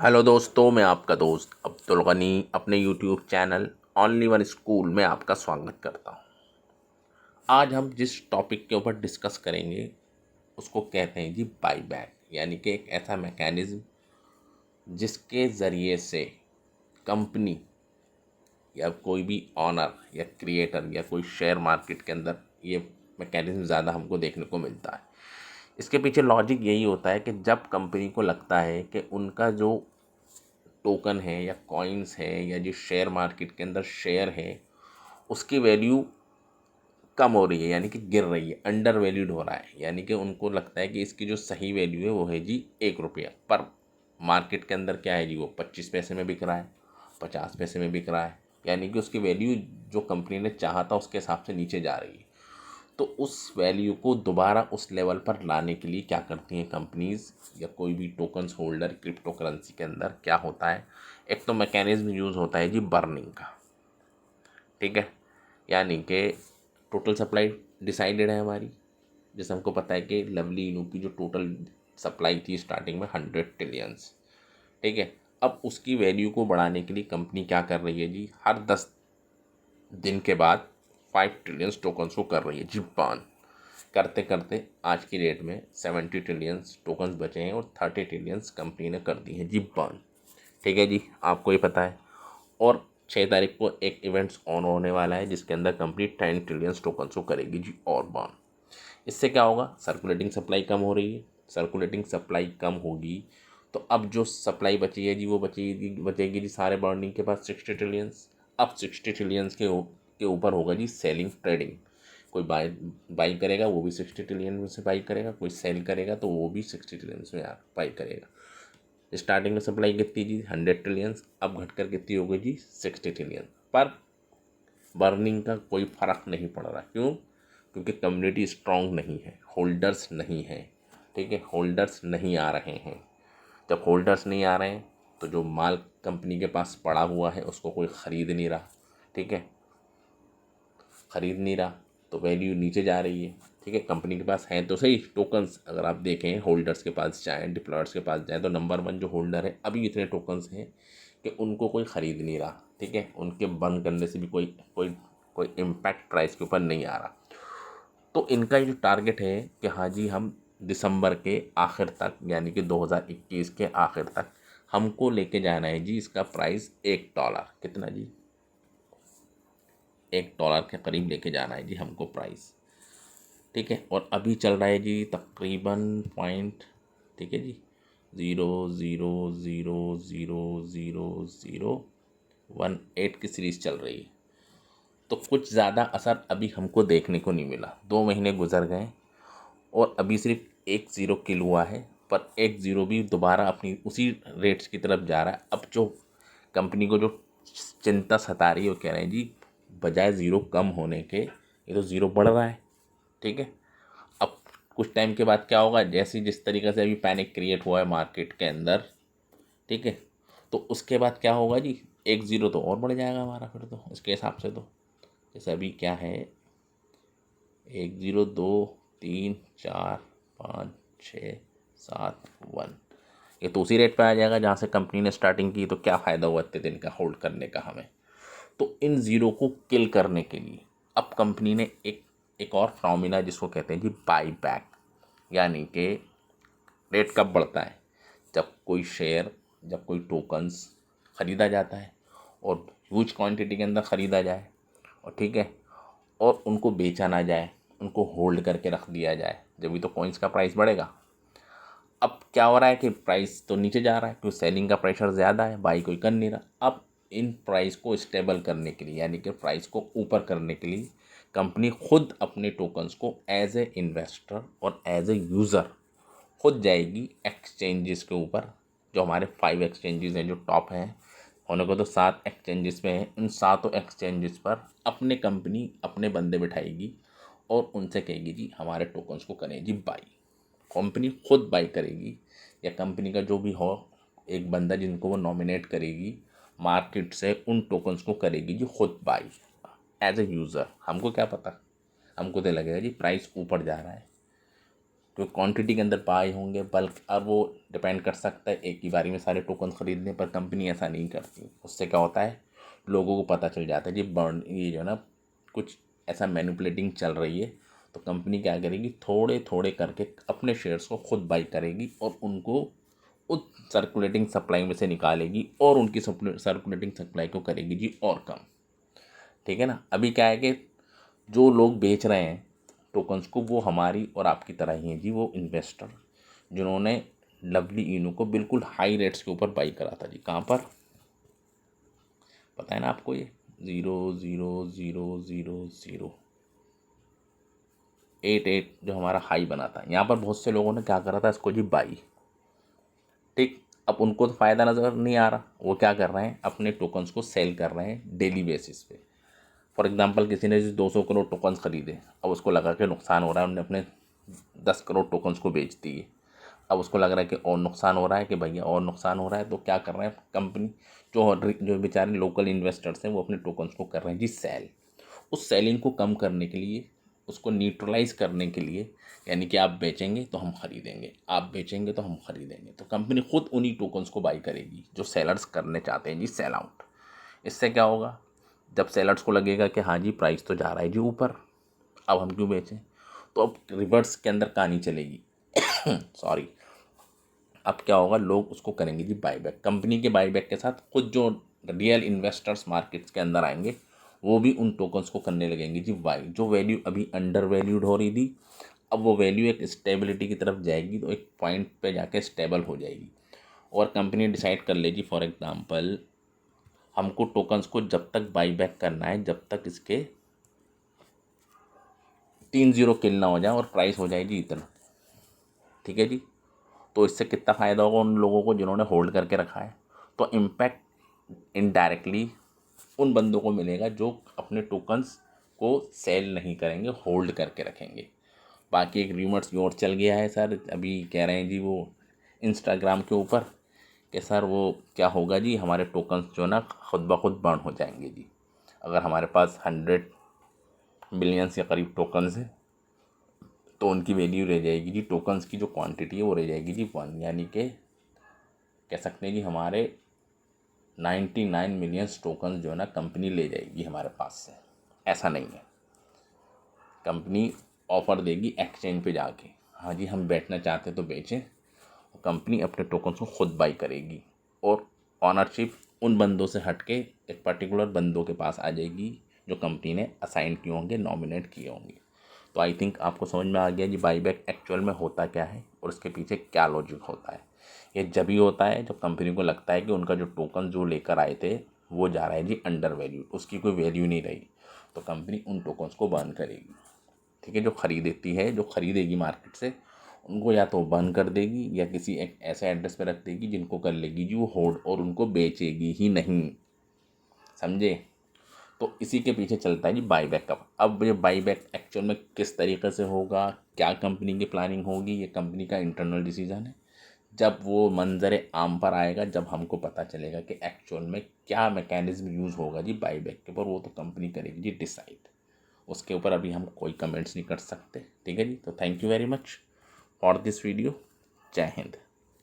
Hello दोस्तों, मैं आपका दोस्त अब्दुल गनी अपने YouTube channel only one school में आपका स्वागत करता हूँ। आज हम जिस टॉपिक के ऊपर डिस्कस करेंगे उसको कहते हैं जी बाई बैक, यानी कि एक ऐसा मैकेनिज़्म जिसके ज़रिए से कंपनी या कोई भी ऑनर या क्रिएटर या कोई शेयर मार्केट के अंदर ये मैकेनिज़्म ज़्यादा हमको देखने को मिलता है। इसके पीछे लॉजिक यही होता है कि जब कंपनी को लगता है कि उनका जो टोकन है या कॉइन्स है या जो शेयर मार्केट के अंदर शेयर है उसकी वैल्यू कम हो रही है, यानी कि गिर रही है, अंडर वैल्यूड हो रहा है, यानी कि उनको लगता है कि इसकी जो सही वैल्यू है वो है जी 1 रुपया, पर मार्केट के अंदर क्या है जी वो 25 पैसे में बिक रहा है, 50 पैसे में बिक रहा है, यानी कि उसकी वैल्यू जो कंपनी ने चाहा था उसके हिसाब से नीचे जा रही है। तो उस वैल्यू को दोबारा उस लेवल पर लाने के लिए क्या करती हैं कंपनीज या कोई भी टोकन्स होल्डर क्रिप्टो करेंसी के अंदर क्या होता है, एक तो मैकेनिज्म यूज़ होता है जी बर्निंग का। ठीक है, यानी कि टोटल सप्लाई डिसाइडेड है हमारी, जैसे हमको पता है कि लवली इनू की जो टोटल सप्लाई थी स्टार्टिंग में 100 ट्रिलियंस। ठीक है, अब उसकी वैल्यू को बढ़ाने के लिए कंपनी क्या कर रही है जी, हर 10 दिन के बाद 5 ट्रिलियंस टोकन्स को कर रही है जी बर्न। करते करते आज की डेट में 70 ट्रिलियंस टोकन्स बचे हैं और 30 ट्रिलियंस कंपनी ने कर दी है जी बर्न। ठीक है जी, आपको ये पता है। और 6 तारीख को एक इवेंट्स ऑन होने वाला है जिसके अंदर कंपनी 10 ट्रिलियंस टोकन्स को करेगी जी और बर्न। इससे क्या होगा, सर्कुलेटिंग सप्लाई कम हो रही है, सर्कुलेटिंग सप्लाई कम होगी तो अब जो सप्लाई बची है जी वो बचेगी जी सारे बर्निंग के पास 60 ट्रिलियंस। अब 60 ट्रिलियंस के ऊपर होगा जी सेलिंग ट्रेडिंग। कोई बाई करेगा वो भी 60 ट्रिलियन में से बाई करेगा, कोई सेल करेगा तो वो भी 60 ट्रिलियन में बाई करेगा। स्टार्टिंग में सप्लाई कितनी जी 100 ट्रिलियंस, अब घटकर कितनी हो गई जी 60 ट्रिलियन। पर बर्निंग का कोई फ़र्क नहीं पड़ रहा, क्यों? क्योंकि कम्युनिटी स्ट्रांग नहीं है, होल्डर्स नहीं है। ठीक है, होल्डर्स नहीं आ रहे हैं। जब होल्डर्स नहीं आ रहे हैं तो जो माल कंपनी के पास पड़ा हुआ है उसको कोई ख़रीद नहीं रहा। ठीक है, ख़रीद नहीं रहा तो वैल्यू नीचे जा रही है। ठीक है, कंपनी के पास हैं तो सही टोकन्स, अगर आप देखें होल्डर्स के पास जाएँ, डिप्लॉयर्स के पास जाएँ तो नंबर 1 जो होल्डर है अभी इतने टोकन्स हैं कि उनको कोई ख़रीद नहीं रहा। ठीक है, उनके बंद करने से भी कोई कोई कोई इम्पैक्ट प्राइस के ऊपर नहीं आ रहा। तो इनका ये जो टारगेट है कि हाँ जी हम दिसंबर के आखिर तक, यानी कि 2021 के आखिर तक हमको लेके जाना है जी इसका प्राइस $1। कितना जी? $1 के करीब लेके जाना है जी हमको प्राइस। ठीक है, और अभी चल रहा है जी तकरीबन पॉइंट, ठीक है जी 0.00000018 की सीरीज़ चल रही है। तो कुछ ज़्यादा असर अभी हमको देखने को नहीं मिला। 2 महीने गुजर गए और अभी सिर्फ एक ज़ीरो किल हुआ है, पर एक ज़ीरो भी दोबारा अपनी उसी रेट्स की तरफ जा रहा है। अब जो कंपनी को जो चिंता सता रही है वो कह रहे हैं जी बजाय ज़ीरो कम होने के ये तो ज़ीरो बढ़ रहा है। ठीक है, अब कुछ टाइम के बाद क्या होगा, जैसे जिस तरीके से अभी पैनिक क्रिएट हुआ है मार्केट के अंदर, ठीक है, तो उसके बाद क्या होगा जी, एक ज़ीरो तो और बढ़ जाएगा हमारा फिर तो इसके हिसाब से। तो जैसे अभी क्या है, 1 0 2 3 4 5 6 7 1, ये तो उसी रेट पे आ जाएगा जहाँ से कंपनी ने स्टार्टिंग की। तो क्या फ़ायदा हुआ इतने दिन का होल्ड करने का हमें? तो इन ज़ीरो को किल करने के लिए अब कंपनी ने एक एक और फिनोमेना जिसको कहते हैं जी बाई बैक, यानी कि रेट कब बढ़ता है, जब कोई शेयर, जब कोई टोकन्स ख़रीदा जाता है और ह्यूज क्वांटिटी के अंदर ख़रीदा जाए, और ठीक है, और उनको बेचा ना जाए, उनको होल्ड करके रख दिया जाए, जब भी तो कॉइन्स का प्राइस बढ़ेगा। अब क्या हो रहा है कि प्राइस तो नीचे जा रहा है क्योंकि सेलिंग का प्रेशर ज़्यादा है, बाई कोई कर नहीं रहा। अब इन प्राइस को स्टेबल करने के लिए, यानी कि प्राइस को ऊपर करने के लिए कंपनी खुद अपने टोकन्स को एज ए इन्वेस्टर और एज ए यूज़र खुद जाएगी एक्सचेंजेस के ऊपर। जो हमारे 5 एक्सचेंजेस हैं जो टॉप हैं, होने को तो 7 एक्सचेंजेस पे हैं, उन सातों एक्सचेंजेस पर अपने कंपनी अपने बंदे बिठाएगी और उनसे कहेगी जी हमारे टोकन्स को करें जी बाई। कंपनी खुद बाई करेगी या कंपनी का जो भी हो एक बंदा जिनको वो नॉमिनेट करेगी मार्केट से, उन टोकन्स को करेगी जी खुद बाई एज ए यूज़र। हमको क्या पता, हमको तो लगेगा जी प्राइस ऊपर जा रहा है, क्योंकि क्वांटिटी के अंदर बाय होंगे बल्क। अब वो डिपेंड कर सकता है एक ही बारी में सारे टोकन खरीदने पर, कंपनी ऐसा नहीं करती। उससे क्या होता है, लोगों को पता चल जाता है जी बर्न ये जो है ना कुछ ऐसा मैनिपुलेटिंग चल रही है, तो कंपनी क्या करेगी, थोड़े थोड़े करके अपने शेयर्स को खुद बाई करेगी और उनको उस सर्कुलेटिंग सप्लाई में से निकालेगी और उनकी सर्कुलेटिंग सप्लाई को करेगी जी और कम। ठीक है ना। अभी क्या है कि जो लोग बेच रहे हैं टोकन्स को वो हमारी और आपकी तरह ही हैं जी, वो इन्वेस्टर जिन्होंने लवली इनू को बिल्कुल हाई रेट्स के ऊपर बाई करा था जी। कहाँ पर पता है ना आपको, ये 0.000088 जो हमारा हाई बना था, यहाँ पर बहुत से लोगों ने क्या करा था इसको जी बाई। ठीक, अब उनको तो फ़ायदा नज़र नहीं आ रहा, वो क्या कर रहे हैं, अपने टोकन्स को सेल कर रहे हैं डेली बेसिस पे। फॉर एग्जांपल किसी ने 200 करोड़ टोकन्स खरीदे, अब उसको लगा कि नुकसान हो रहा है, उन्होंने अपने 10 करोड़ टोकन्स को बेच दिए। अब उसको लग रहा है कि और नुकसान हो रहा है, कि भैया और नुकसान हो रहा है, तो क्या कर रहे हैं कंपनी, जो बेचारे लोकल इन्वेस्टर्स हैं वो अपने टोकन्स को कर रहे हैं जी सेल। उस सेलिंग को कम करने के लिए, उसको न्यूट्रलाइज करने के लिए, यानी कि आप बेचेंगे तो हम खरीदेंगे, आप बेचेंगे तो हम खरीदेंगे, तो कंपनी खुद उन्हीं टोकन्स को बाई करेगी जो सेलर्स करने चाहते हैं जी सेल आउट। इससे क्या होगा, जब सेलर्स को लगेगा कि हाँ जी प्राइस तो जा रहा है जी ऊपर, अब हम क्यों बेचें, तो अब रिवर्स के अंदर कहानी चलेगी सॉरी। अब क्या होगा, लोग उसको करेंगे जी बाईबैक। कंपनी के बाईबैक के साथ खुद जो रियल इन्वेस्टर्स मार्केट्स के अंदर आएंगे वो भी उन टोकन्स को करने लगेंगे जी बाई। जो वैल्यू अभी अंडर वैल्यूड हो रही थी, अब वो वैल्यू एक स्टेबिलिटी की तरफ जाएगी, तो एक पॉइंट पे जाके स्टेबल हो जाएगी। और कंपनी डिसाइड कर लेगी फॉर एग्जांपल हमको टोकन्स को जब तक बाईबैक करना है जब तक इसके 3 जीरो किल ना हो जाए और प्राइस हो जाएगी इतना। ठीक है जी। तो इससे कितना फ़ायदा होगा उन लोगों को जिन्होंने होल्ड करके रखा है, तो इम्पैक्ट इनडायरेक्टली उन बंदों को मिलेगा जो अपने टोकन्स को सेल नहीं करेंगे, होल्ड करके रखेंगे। बाकी एक र्यूमर्स और चल गया है सर, अभी कह रहे हैं जी वो इंस्टाग्राम के ऊपर कि सर वो क्या होगा जी, हमारे टोकन्स जो ना खुद ब खुद बर्न हो जाएंगे जी। अगर हमारे पास 100 बिलियंस के करीब टोकन्स हैं तो उनकी वैल्यू रह जाएगी जी, टोकन्स की जो क्वांटिटी है वो रह जाएगी जी 1, यानी कि कह सकते हैं कि हमारे 99 मिलियंस टोकन जो है ना कंपनी ले जाएगी हमारे पास से। ऐसा नहीं है, कंपनी ऑफ़र देगी एक्सचेंज पे जाके, हाँ जी हम बैठना चाहते हैं तो बेचें, और कंपनी अपने टोकन्स को खुद बाई करेगी और ऑनरशिप उन बंदों से हट के एक पर्टिकुलर बंदों के पास आ जाएगी जो कंपनी ने असाइन किए होंगे, नॉमिनेट किए होंगे। तो आई थिंक आपको समझ में आ गया जी बाईबैक एक्चुअल में होता क्या है और उसके पीछे क्या लॉजिक होता है। ये जब ही होता है जब कंपनी को लगता है कि उनका जो टोकन जो लेकर आए थे वो जा रहा है जी अंडर वैल्यू, उसकी कोई वैल्यू नहीं रही, तो कंपनी उन टोकन्स को बर्न करेगी। ठीक है, जो खरीदती है, जो खरीदेगी मार्केट से, उनको या तो बर्न कर देगी या किसी एक ऐसे एड्रेस पे रख देगी जिनको कर लेगी जी वो होल्ड, और उनको बेचेगी ही नहीं। समझे। तो इसी के पीछे चलता है जी बाईबैक का। अब ये बाईबैक एक्चुअल में किस तरीके से होगा, क्या कंपनी की प्लानिंग होगी, ये कंपनी का इंटरनल डिसीजन है। जब वो मंजर आम पर आएगा, जब हमको पता चलेगा कि एक्चुअल में क्या मैकेनिज्म यूज़ होगा जी बाईबैक के ऊपर, वो तो कंपनी करेगी जी डिसाइड। उसके ऊपर अभी हम कोई कमेंट्स नहीं कर सकते। ठीक है जी। तो thank you very much for this video. जय हिंद।